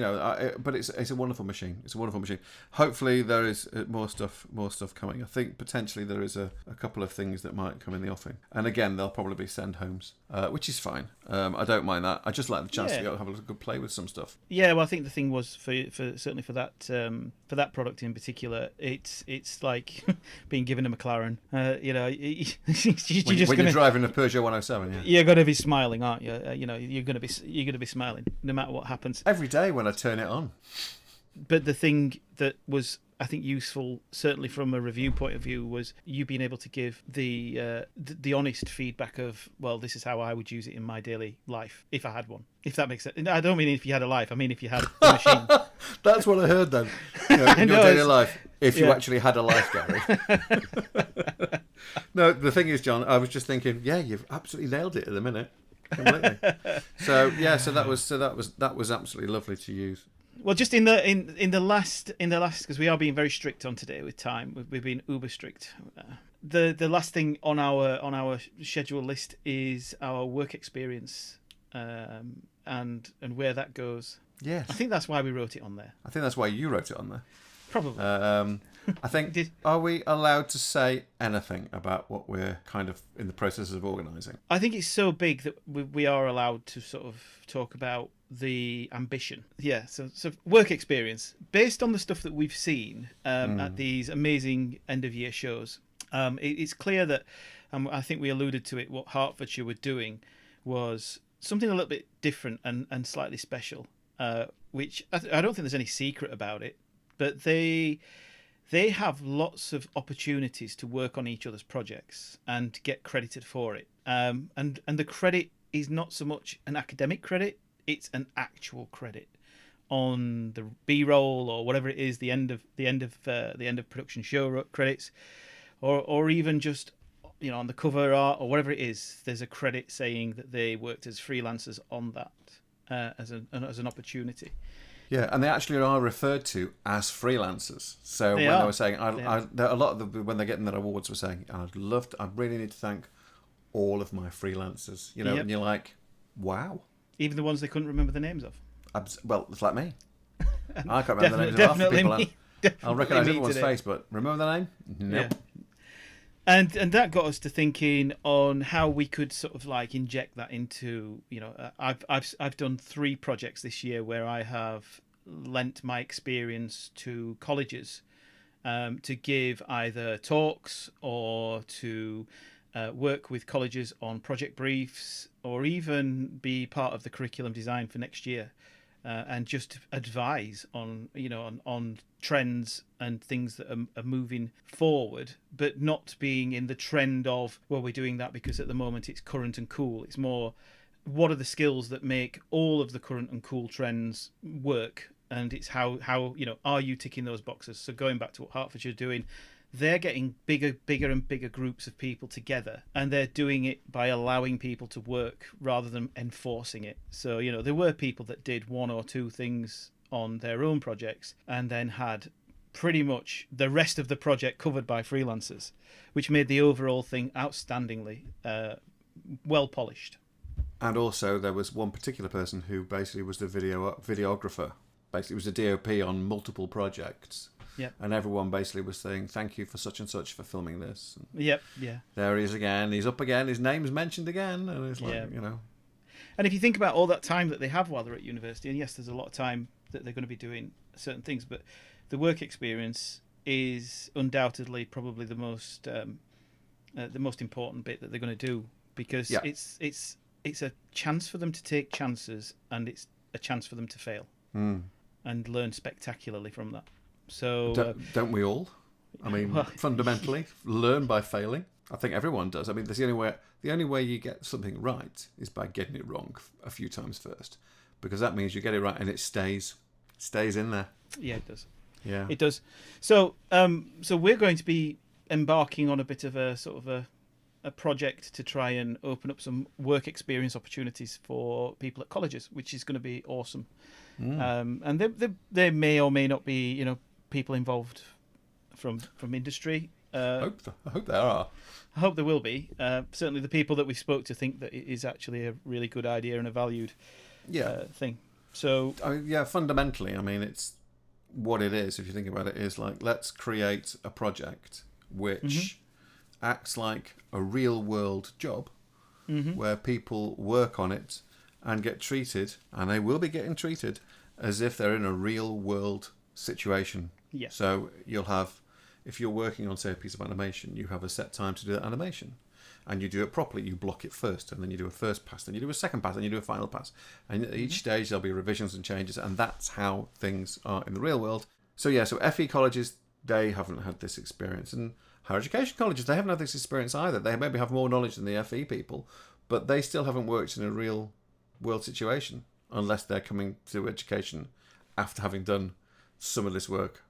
but it's a wonderful machine. It's a wonderful machine. Hopefully, there is more stuff coming. I think potentially there is a couple of things that might come in the offing, and again, they'll probably be send homes, which is fine. I don't mind that. I just like the chance to go have a good play with some stuff. Yeah, well, I think the thing was for certainly for that product in particular, it's like being given a McLaren. You're driving a Peugeot 107, you're going to be smiling, aren't you? You're going to be smiling no matter what happens. Every day when I turn it on. But the thing that was, I think, useful, certainly from a review point of view, was you being able to give the honest feedback of, well, this is how I would use it in my daily life if I had one. If that makes sense. I don't mean if you had a life. I mean if you had a machine. That's what I heard then. In your daily life, if you actually had a life, Gary. No, the thing is, John, I was just thinking, you've absolutely nailed it at the minute. Completely. So that was absolutely lovely to use. Well, just in the last, because we are being very strict on today with time. We've been uber strict. The last thing on our schedule list is our work experience, and where that goes. Yes. I think that's why we wrote it on there. I think that's why you wrote it on there. Probably. I think, are we allowed to say anything about what we're kind of in the process of organising? I think it's so big that we are allowed to sort of talk about the ambition. Yeah, so work experience. Based on the stuff that we've seen at these amazing end-of-year shows, it's clear that, I think we alluded to it, what Hertfordshire were doing was something a little bit different and slightly special, which I don't think there's any secret about it, but they have lots of opportunities to work on each other's projects and get credited for it. And the credit is not so much an academic credit; it's an actual credit on the B-roll or whatever it is, the end of production show credits, or even just on the cover art or whatever it is. There's a credit saying that they worked as freelancers on that as an opportunity. Yeah, and they actually are referred to as freelancers. So they were saying, a lot of when they're getting their awards were saying, I really need to thank all of my freelancers. And you're like, wow. Even the ones they couldn't remember the names of. Well, it's like me. I can't remember the names of half the people. I'll recognise everyone's face, but remember the name? Nope. Yeah. And that got us to thinking on how we could sort of like inject that into, I've done 3 projects this year where I have lent my experience to colleges to give either talks or to work with colleges on project briefs, or even be part of the curriculum design for next year, and just advise on on trends and things that are moving forward, but not being in the trend of, well, we're doing that because at the moment it's current and cool. It's more, what are the skills that make all of the current and cool trends work, and it's how are you ticking those boxes? So going back to what Hertfordshire are doing, they're getting bigger and bigger groups of people together, and they're doing it by allowing people to work rather than enforcing it. So there were people that did one or two things on their own projects and then had pretty much the rest of the project covered by freelancers, which made the overall thing outstandingly well polished. And also there was one particular person who basically was the videographer. Basically was a DOP on multiple projects. Yep. And everyone basically was saying, thank you for such and such for filming this. And yep, yeah. There he is again. He's up again. His name's mentioned again. And it's like, And if you think about all that time that they have while they're at university, and yes, there's a lot of time that they're going to be doing certain things, but the work experience is undoubtedly probably the most important bit that they're going to do, because it's a chance for them to take chances, and it's a chance for them to fail and learn spectacularly from that. So don't we all? I mean, fundamentally, learn by failing. I think everyone does. I mean, the only way you get something right is by getting it wrong a few times first, because that means you get it right and it stays in there. Yeah, it does. Yeah, it does. So we're going to be embarking on a bit of a sort of a project to try and open up some work experience opportunities for people at colleges, which is going to be awesome. And there may or may not be people involved from industry. I hope there are. I hope there will be. Certainly the people that we spoke to think that it is actually a really good idea and a valued thing. So fundamentally, I mean, it's what it is. If you think about it, is like, let's create a project which acts like a real world job, where people work on it and get treated, and they will be getting treated as if they're in a real world situation. Yeah. So you'll have, if you're working on, say, a piece of animation, you have a set time to do that animation, and you do it properly. You block it first, and then you do a first pass, then you do a second pass, and you do a final pass. And at each stage there'll be revisions and changes, and that's how things are in the real world. So FE colleges, they haven't had this experience, and higher education colleges, they haven't had this experience either. They maybe have more knowledge than the FE people, but they still haven't worked in a real world situation unless they're coming to education after having done some of this work.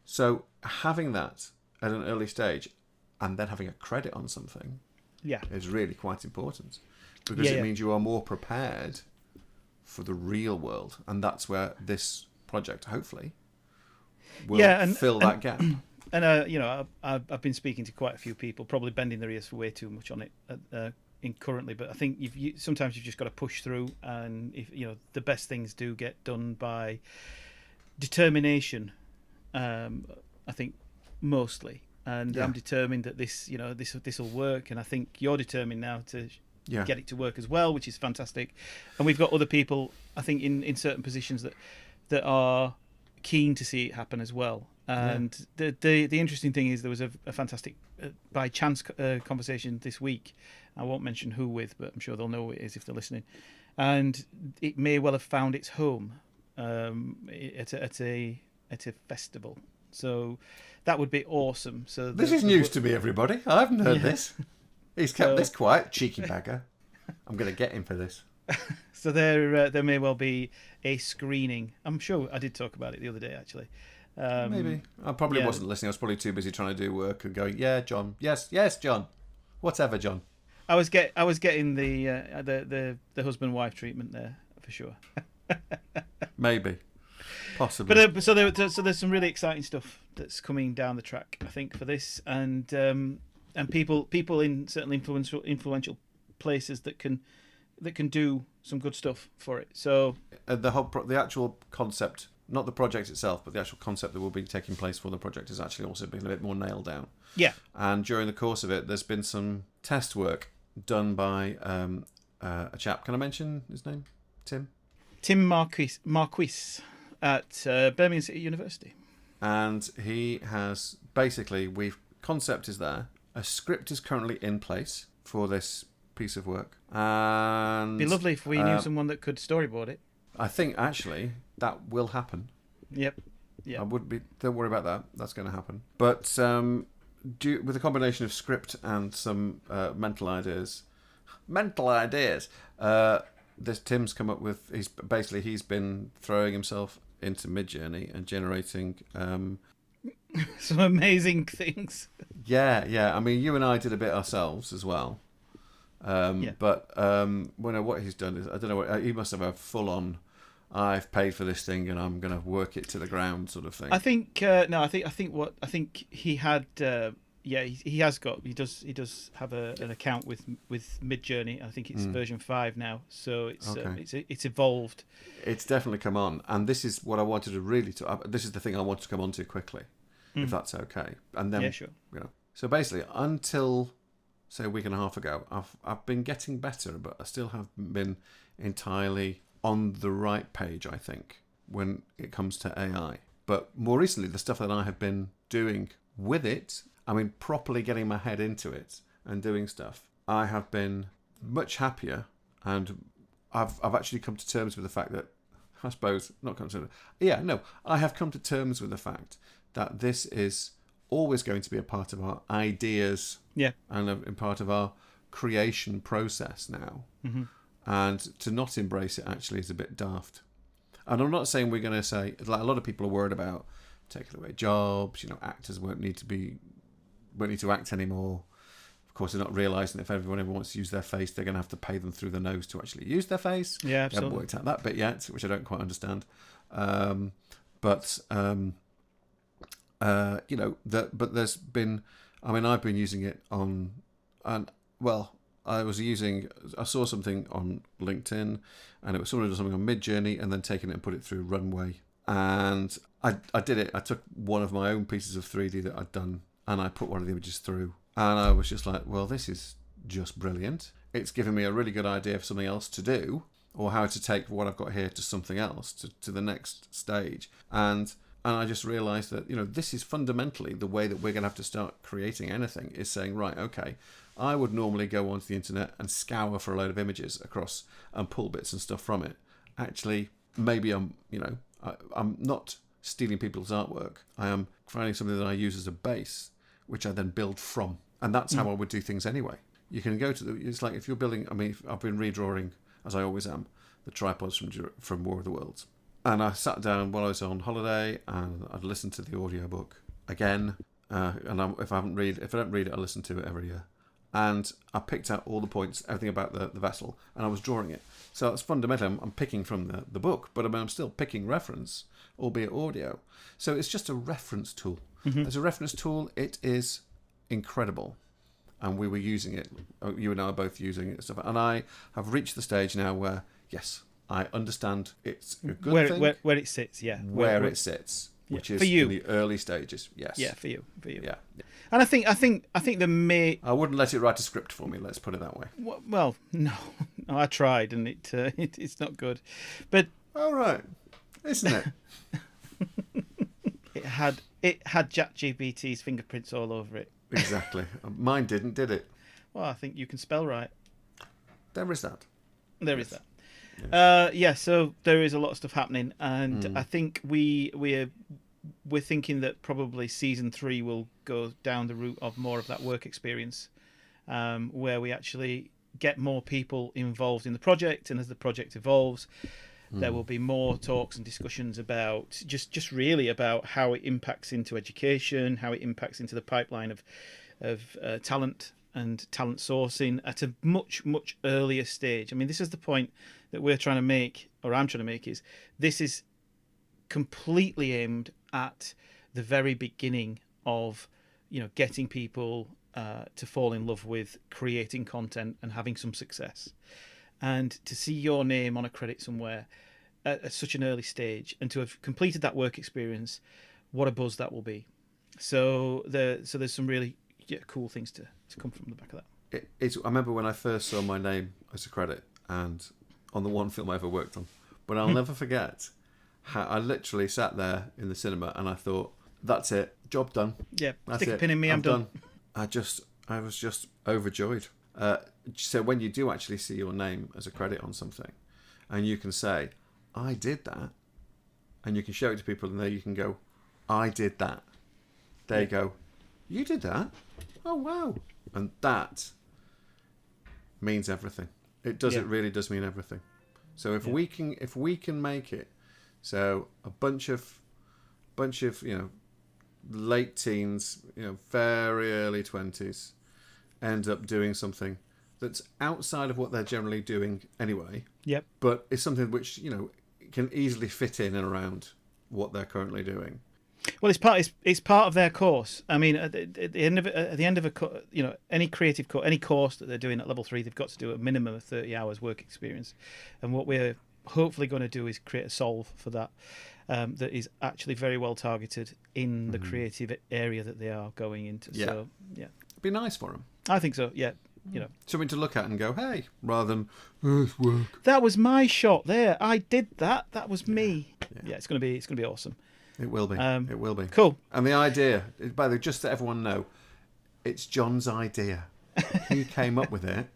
So having that at an early stage and then having a credit on something is really quite important, because it means you are more prepared for the real world, and that's where this project hopefully will fill that gap. And I've been speaking to quite a few people, probably bending their ears for way too much on it currently. But I think sometimes you've just got to push through, and if the best things do get done by determination. I think mostly, and I'm determined that this will work, and I think you're determined now to get it to work as well, which is fantastic. And we've got other people, I think, in certain positions that are keen to see it happen as well. And the interesting thing is, there was a fantastic by chance conversation this week. I won't mention who with, but I'm sure they'll know who it is if they're listening. And it may well have found its home at a festival. So that would be awesome. So this is news to me, everybody. I haven't heard this. He's kept this quiet, cheeky bagger. I'm going to get him for this. So there may well be a screening. I'm sure I did talk about it the other day, actually. Maybe I probably wasn't listening. I was probably too busy trying to do work and going, yeah, John, yes, John, whatever, John. I was getting the husband-wife treatment there for sure. Maybe, possibly. But so there's some really exciting stuff that's coming down the track, I think, for this, and people in certainly influential places that can do some good stuff for it. So the actual concept, not the project itself, but the actual concept that will be taking place for the project is actually also being a bit more nailed down. Yeah. And during the course of it, there's been some test work done by a chap. Can I mention his name? Tim Marquis. at Birmingham City University. And he has basically, concept is there. A script is currently in place for this piece of work. And it'd be lovely if we knew someone that could storyboard it. I think actually that will happen. Yep. Yeah. Don't worry about that. That's going to happen. But with a combination of script and some mental ideas, this Tim's come up with. He's been throwing himself into Midjourney and generating some amazing things. Yeah. I mean, you and I did a bit ourselves as well. But what he's done is, I don't know, he must have a full-on, I've paid for this thing and I'm going to work it to the ground sort of thing. I think he had. He does have an account with Midjourney. I think it's version 5 now, so it's evolved. It's definitely come on, and this is what I wanted to this is the thing I want to come on to quickly, if that's okay. And then sure. So basically, until say a week and a half ago, I've been getting better, but I still haven't been entirely on the right page, I think, when it comes to AI. But more recently, the stuff that I have been doing with it, I mean, properly getting my head into it and doing stuff, I have been much happier, and I've actually come to terms with the fact that, I suppose, I have come to terms with the fact that this is always going to be a part of our ideas and a part of our creation process now. Mm-hmm. And to not embrace it actually is a bit daft. And I'm not saying we're going to say, like a lot of people are worried about taking away jobs, actors won't need to act anymore. Of course, they're not realising that if everyone ever wants to use their face, they're going to have to pay them through the nose to actually use their face. Yeah, absolutely. They haven't worked out that bit yet, which I don't quite understand. But there's been, I've been using it on, I saw something on LinkedIn, and it was someone who did something on Midjourney and then taking it and put it through Runway. And I did it. I took one of my own pieces of 3D that I'd done, and I put one of the images through. And I was just like, well, this is just brilliant. It's given me a really good idea of something else to do, or how to take what I've got here to something else, to the next stage. And I just realised that, this is fundamentally the way that we're going to have to start creating anything, is saying, right, okay, I would normally go onto the internet and scour for a load of images across and pull bits and stuff from it. Actually, maybe I'm not stealing people's artwork. I am finding something that I use as a base, which I then build from. And that's how I would do things anyway. You can go to it's like if you're building, I've been redrawing, as I always am, the tripods from War of the Worlds. And I sat down while I was on holiday and I'd listened to the audiobook again. If I don't read it, I listen to it every year. And I picked out all the points, everything about the vessel, and I was drawing it. So it's fundamentally, I'm picking from the book, but I'm still picking reference, albeit audio. So it's just a reference tool. Mm-hmm. As a reference tool, it is incredible. And we were using it. You and I are both using it. And I have reached the stage now where, yes, I understand it's a good thing. Where it sits, yeah. Where it sits, which is in the early stages, yes. Yeah, for you. Yeah. And I think I wouldn't let it write a script for me. Let's put it that way. Well, no, I tried, and it's not good. But all right, isn't it? it had ChatGPT's fingerprints all over it. Exactly. Mine didn't, did it? Well, I think you can spell right. There is that. There is that. So there is a lot of stuff happening, and I think we're thinking that probably season 3 will go down the route of more of that work experience, where we actually get more people involved in the project, and as the project evolves, there will be more talks and discussions about just really about how it impacts into education, how it impacts into the pipeline of talent and talent sourcing at a much, much earlier stage. This is the point that we're trying to make, or I'm trying to make, is this is completely aimed at the very beginning of, getting people to fall in love with creating content and having some success. And to see your name on a credit somewhere at such an early stage, and to have completed that work experience, what a buzz that will be. So there's some really cool things to come from the back of that. I remember when I first saw my name as a credit, and on the one film I ever worked on, but I'll never forget I literally sat there in the cinema and I thought, that's it, job done. Yeah, that's stick it. a pin in me, I'm done. I was just overjoyed. So when you do actually see your name as a credit on something, and you can say, I did that, and you can show it to people, and there you can go, I did that. They go, you did that? Oh, wow. And that means everything. It does. It really does mean everything. So if we can make it, so a bunch of late teens, very early 20s, end up doing something that's outside of what they're generally doing anyway. Yep. But it's something which can easily fit in and around what they're currently doing. Well, it's part of their course. I mean, at the end of a any creative course, any course that they're doing at level 3, they've got to do a minimum of 30 hours work experience. And what we're hopefully going to do is create a solve for that that is actually very well targeted in the creative area that they are going into. Yeah. So yeah, it'd be nice for them. I think so. Yeah. Something to look at and go, hey, rather than it's work. That was my shot there. I did that. That was me. Yeah, it's gonna be awesome. It will be. It will be. Cool. And the idea, by the way, just so everyone know, it's John's idea. He came up with it,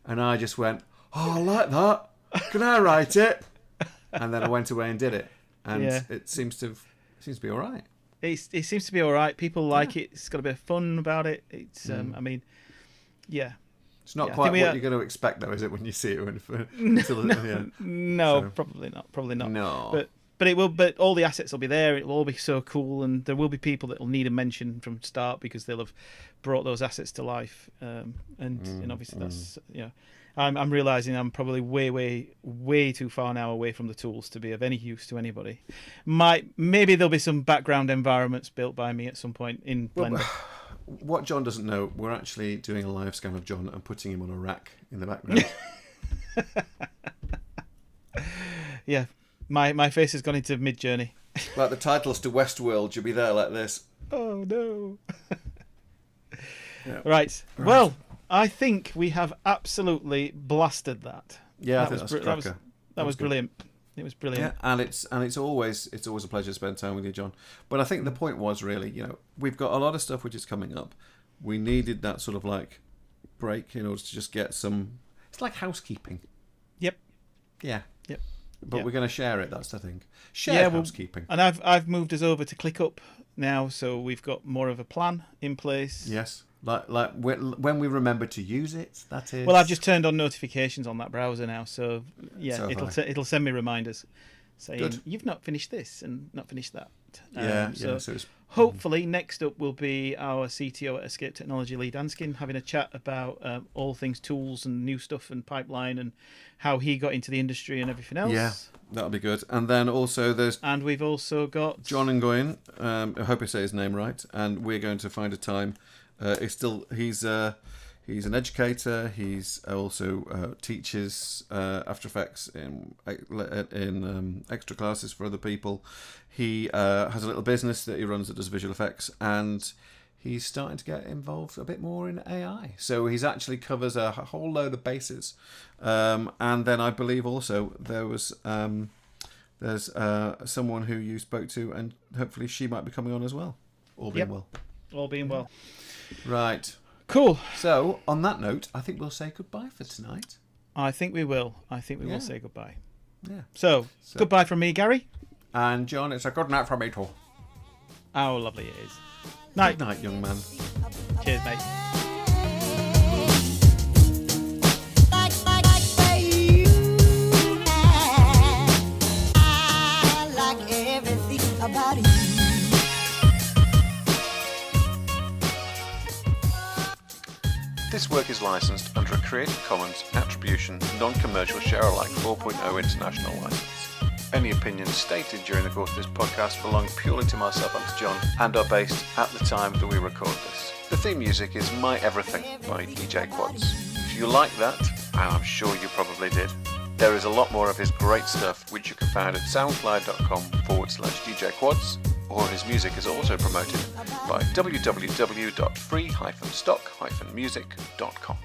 and I just went, oh, I like that. Can I write it? And then I went away and did it, and it seems to be all right. It seems to be all right. People like it. It's got a bit of fun about it. It's I mean, yeah. It's not quite what you're going to expect, though, is it, when you see it? No, probably not. Probably not. No. But it will. But all the assets will be there. It will all be so cool, and there will be people that will need a mention from start because they'll have brought those assets to life. And obviously that's I'm realizing I'm probably way too far now away from the tools to be of any use to anybody. Maybe there'll be some background environments built by me at some point in Blender. What John doesn't know, we're actually doing a live scan of John and putting him on a rack in the background. Yeah, my face has gone into Mid-Journey. Like the titles to Westworld, you'll be there like this. Oh no. Right. Well, I think we have absolutely blasted that. Yeah, I think that's a cracker. That was brilliant. It was brilliant. Yeah, and it's always a pleasure to spend time with you, John. But I think the point was really, we've got a lot of stuff which is coming up. We needed that sort of like break in order to just get some. It's like housekeeping. Yep. Yeah. Yep. But we're going to share it. That's the thing. Share housekeeping. And I've moved us over to ClickUp now, so we've got more of a plan in place. Yes. Like when we remember to use it, that is. Well, I've just turned on notifications on that browser now, so yeah, it'll send me reminders saying you've not finished this and not finished that. So it's, hopefully next up will be our CTO at Escape Technology, Lee Danskin, having a chat about all things tools and new stuff and pipeline and how he got into the industry and everything else. Yeah, that'll be good. And then also we've also got John Nguyen. I hope I say his name right. And we're going to find a time. He's an educator. He's also teaches After Effects in extra classes for other people. He has a little business that he runs that does visual effects, and he's starting to get involved a bit more in AI. So he's actually covers a whole load of bases. And then I believe also there's someone who you spoke to, and hopefully she might be coming on as well. All being well. All being well. Right. Cool. So, on that note, I think we'll say goodbye for tonight. I think we will. Will say goodbye. Yeah. So, goodbye from me, Gary. And John, it's a good night from me too. How lovely it is. Night. Good night, young man. Cheers, mate. I like everything about you. This work is licensed under a Creative Commons Attribution Non-Commercial Share-alike 4.0 international license. Any opinions stated during the course of this podcast belong purely to myself and to John and are based at the time that we record this. The theme music is My Everything by DJ Quads. If you like that, and I'm sure you probably did, there is a lot more of his great stuff which you can find at soundcloud.com/DJ Quads, or his music is also promoted by www.free-stock-music.com.